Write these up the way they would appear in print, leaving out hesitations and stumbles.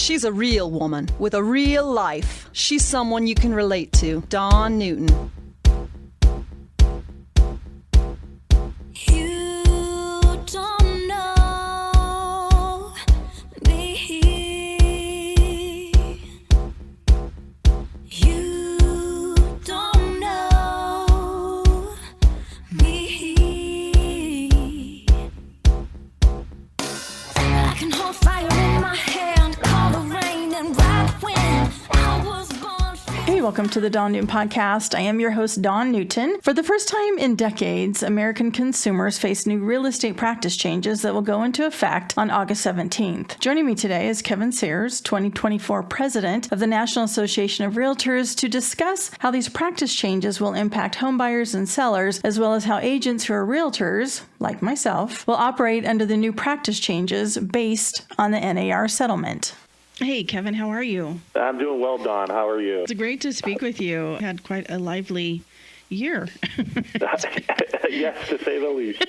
She's a real woman with a real life. She's someone you can relate to. Dawn Newton. Welcome to the Dawn Newton Podcast. I am your host, Dawn Newton. For the first time in decades, American consumers face new real estate practice changes that will go into effect on August 17th. Joining me today is Kevin Sears, 2024 President of the National Association of Realtors, to discuss how these practice changes will impact home buyers and sellers, as well as how agents who are realtors, like myself, will operate under the new practice changes based on the NAR settlement. Hey, Kevin, how are you? I'm doing well, Dawn. How are you? It's great to speak with you. Had quite a lively year. Yes, to say the least.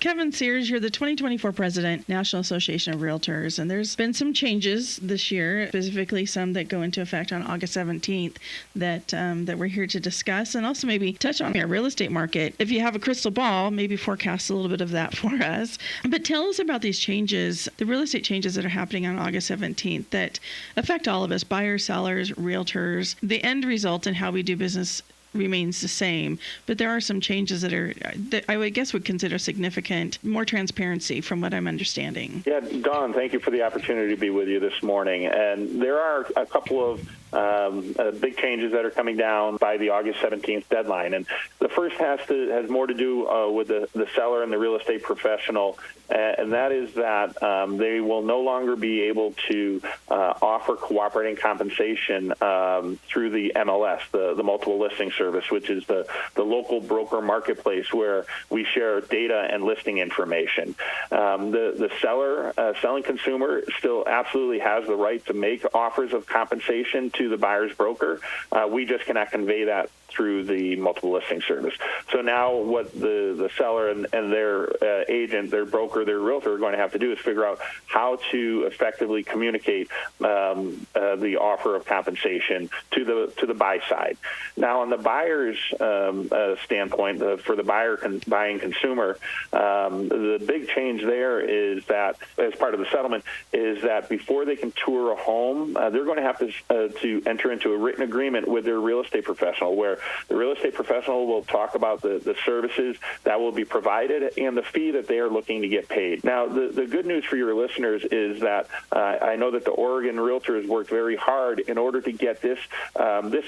Kevin Sears, you're the 2024 President, National Association of Realtors, and there's been some changes this year, specifically some that go into effect on August 17th that we're here to discuss, and also maybe touch on our real estate market. If you have a crystal ball, maybe forecast a little bit of that for us. But tell us about these changes, the real estate changes that are happening on August 17th that affect all of us, buyers, sellers, realtors. The end result in how we do business remains the same, but there are some changes that I would guess would consider significant, more transparency from what I'm understanding. Yeah, Dawn, thank you for the opportunity to be with you this morning. And there are a couple of big changes that are coming down by the August 17th deadline. And the first has more to do with the seller and the real estate professional, and that is that they will no longer be able to offer cooperating compensation through the MLS, the multiple listing service, which is the local broker marketplace where we share data and listing information. The selling consumer still absolutely has the right to make offers of compensation to the buyer's broker. We just cannot convey that through the multiple listing service. So now what the seller and their agent, their broker, their realtor are going to have to do is figure out how to effectively communicate the offer of compensation to the buy side. Now, on the buyer's standpoint, for the buying consumer, the big change there is that, as part of the settlement, is that before they can tour a home, they're going to have to enter into a written agreement with their real estate professional, where the real estate professional will talk about the services that will be provided and the fee that they are looking to get paid. Now, the good news for your listeners is that I know that the Oregon Realtors worked very hard in order to get this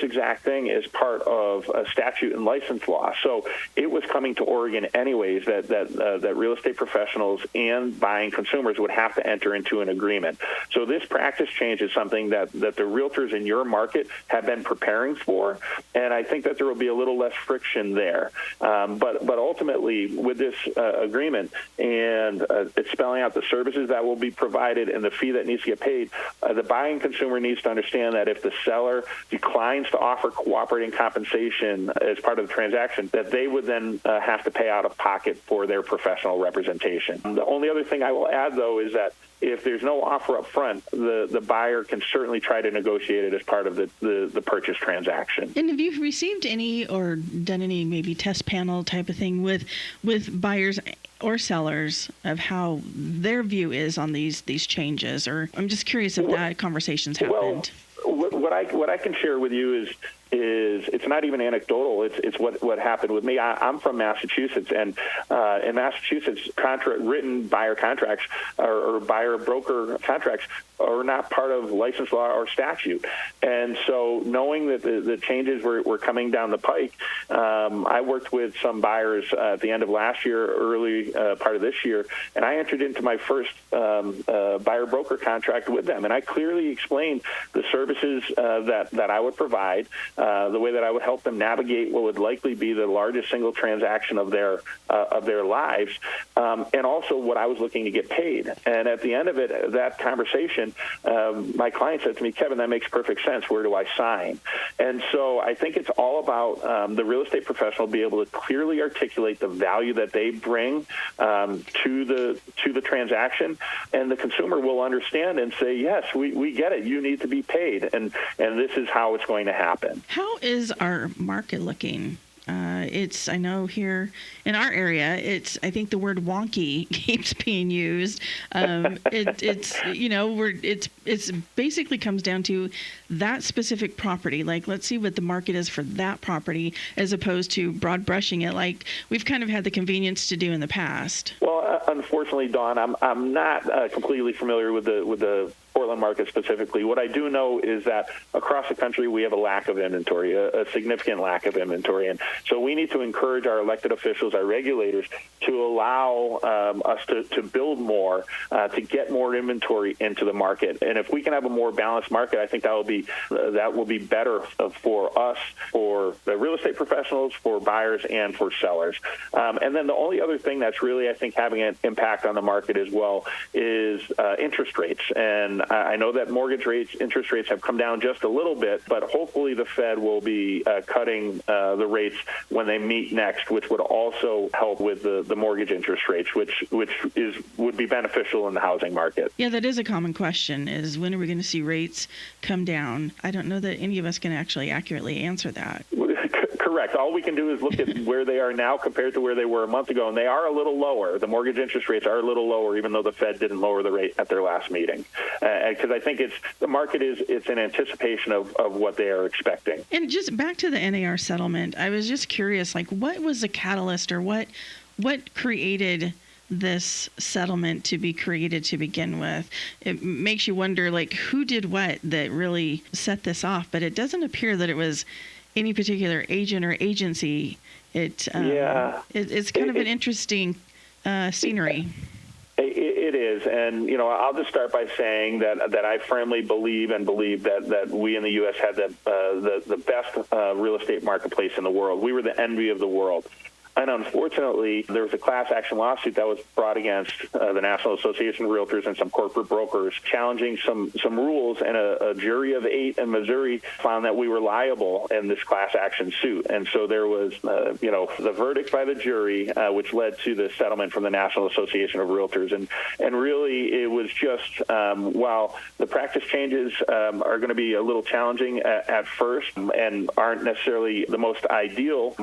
exact thing as part of a statute and license law. So it was coming to Oregon anyways that real estate professionals and buying consumers would have to enter into an agreement. So this practice change is something that the realtors in your market have been preparing for, and I think that there will be a little less friction there. But ultimately, with this agreement and it's spelling out the services that will be provided and the fee that needs to get paid, the buying consumer needs to understand that if the seller declines to offer cooperating compensation as part of the transaction, that they would then have to pay out of pocket for their professional representation. The only other thing I will add, though, is that if there's no offer up front, the buyer can certainly try to negotiate it as part of the purchase transaction. And have you received any or done any maybe test panel type of thing with buyers or sellers of how their view is on these changes? Or I'm just curious if that conversation's happened. Well, what I can share with you is it's not even anecdotal. It's what happened with me. I'm from Massachusetts, and in Massachusetts, written buyer contracts or buyer broker contracts are not part of license law or statute. And so knowing that the changes were coming down the pike, I worked with some buyers at the end of last year, early part of this year, and I entered into my first buyer broker contract with them. And I clearly explained the services that I would provide, the way that I would help them navigate what would likely be the largest single transaction of their lives, and also what I was looking to get paid. And at the end of it, that conversation, my client said to me, "Kevin, that makes perfect sense. Where do I sign?" And so I think it's all about the real estate professional be able to clearly articulate the value that they bring to the transaction, and the consumer will understand and say, "Yes, we get it. You need to be paid, and this is how it's going to happen." How is our market looking? I know here in our area, I think the word wonky keeps being used. It's basically comes down to that specific property. Like, let's see what the market is for that property, as opposed to broad brushing it like we've kind of had the convenience to do in the past. Well, unfortunately, Dawn, I'm not completely familiar with the Portland market specifically. What I do know is that across the country we have a lack of inventory, a significant lack of inventory. And so we need to encourage our elected officials, our regulators, to allow us to build more, to get more inventory into the market. And if we can have a more balanced market, I think that will be better for us, for the real estate professionals, for buyers, and for sellers. And then the only other thing that's really, I think, having an impact on the market as well is interest rates. And I know that interest rates have come down just a little bit, but hopefully the Fed will be cutting the rates when they meet next, which would also help with the mortgage interest rates, which would be beneficial in the housing market. Yeah, that is a common question, is when are we going to see rates come down? I don't know that any of us can actually accurately answer that. Correct. All we can do is look at where they are now compared to where they were a month ago, and they are a little lower. The mortgage interest rates are a little lower, even though the Fed didn't lower the rate at their last meeting. Because I think the market is in anticipation of what they are expecting. And just back to the NAR settlement, I was just curious, like, what was the catalyst, or what created this settlement to be created to begin with? It makes you wonder, like, who did what that really set this off? But it doesn't appear that it was any particular agent or agency. It's kind of an interesting scenery. It is, and I'll just start by saying that I firmly believe that we in the U.S. had the best real estate marketplace in the world. We were the envy of the world. And unfortunately, there was a class action lawsuit that was brought against the National Association of Realtors and some corporate brokers, challenging some rules, and a jury of 8 in Missouri found that we were liable in this class action suit. And so there was, the verdict by the jury, which led to the settlement from the National Association of Realtors. And really, it was just, while the practice changes are going to be a little challenging at first and aren't necessarily the most ideal,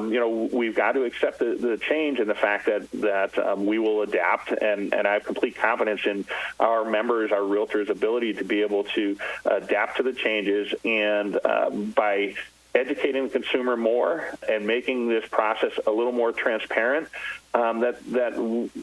we've got to accept the change and the fact that we will adapt, and I have complete confidence in our members, our realtors' ability to be able to adapt to the changes, and by educating the consumer more and making this process a little more transparent, that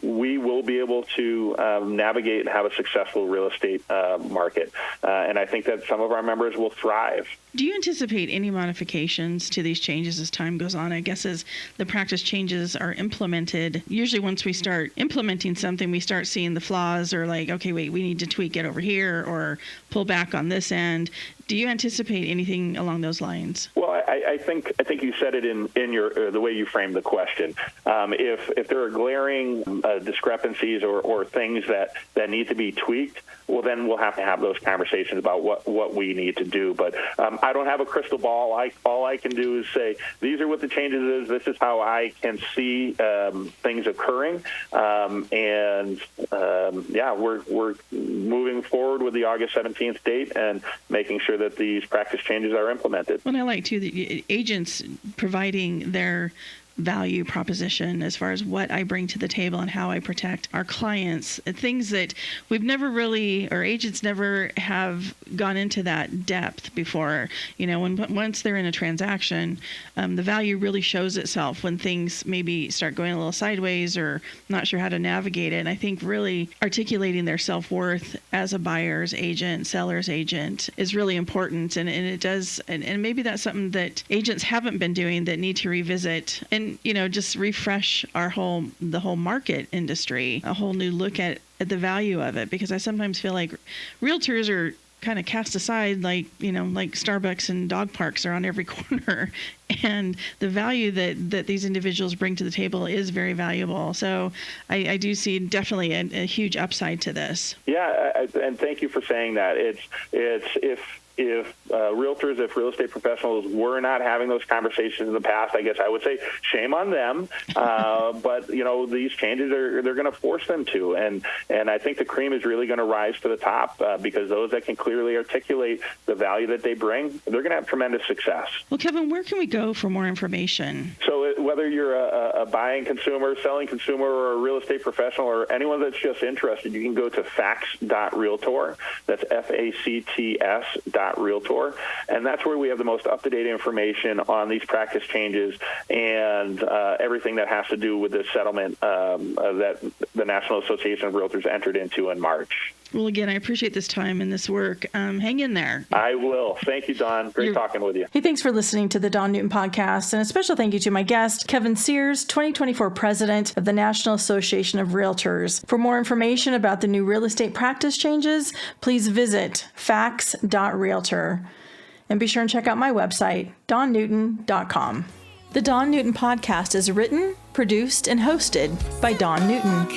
we will be able to navigate and have a successful real estate market. And I think that some of our members will thrive. Do you anticipate any modifications to these changes as time goes on? I guess as the practice changes are implemented, usually once we start implementing something, we start seeing the flaws, or like, okay, wait, we need to tweak it over here or pull back on this end. Do you anticipate anything along those lines? Well, I think you said it in your the way you framed the question. If there are glaring discrepancies or things that need to be tweaked, well, then we'll have to have those conversations about what we need to do. But I don't have a crystal ball. All I can do is say, these are what the changes is. This is how I can see things occurring. We're moving forward with the August 17th date and making sure that these practice changes are implemented. Well, I like, too, the agents providing their value proposition as far as what I bring to the table and how I protect our clients, things that we've never really, or agents never have gone into that depth before. Once they're in a transaction, the value really shows itself when things maybe start going a little sideways or not sure how to navigate it. And I think really articulating their self-worth as a buyer's agent, seller's agent is really important. And it does, and maybe that's something that agents haven't been doing that need to revisit and just refresh the whole market industry, a whole new look at the value of it, because I sometimes feel like realtors are kind of cast aside, like Starbucks and dog parks are on every corner. And the value that these individuals bring to the table is very valuable. So I do see definitely a huge upside to this. Yeah, and thank you for saying that. If realtors, if real estate professionals were not having those conversations in the past, I guess I would say shame on them. But these changes they're going to force them to, and I think the cream is really going to rise to the top because those that can clearly articulate the value that they bring, they're going to have tremendous success. Well, Kevin, where can we go for more information? So whether you're a buying consumer, selling consumer, or a real estate professional, or anyone that's just interested, you can go to facts.realtor. That's FACTS.realtor. And that's where we have the most up-to-date information on these practice changes and everything that has to do with this settlement that the National Association of Realtors entered into in March. Well, again, I appreciate this time and this work. Hang in there. I will. Thank you, Dawn. Great talking with you. Hey, thanks for listening to the Dawn Newton Podcast. And a special thank you to my guest, Kevin Sears, 2024 President of the National Association of Realtors. For more information about the new real estate practice changes, please visit facts.realtor. And be sure and check out my website, dawnnewton.com. The Dawn Newton Podcast is written, produced, and hosted by Dawn Newton.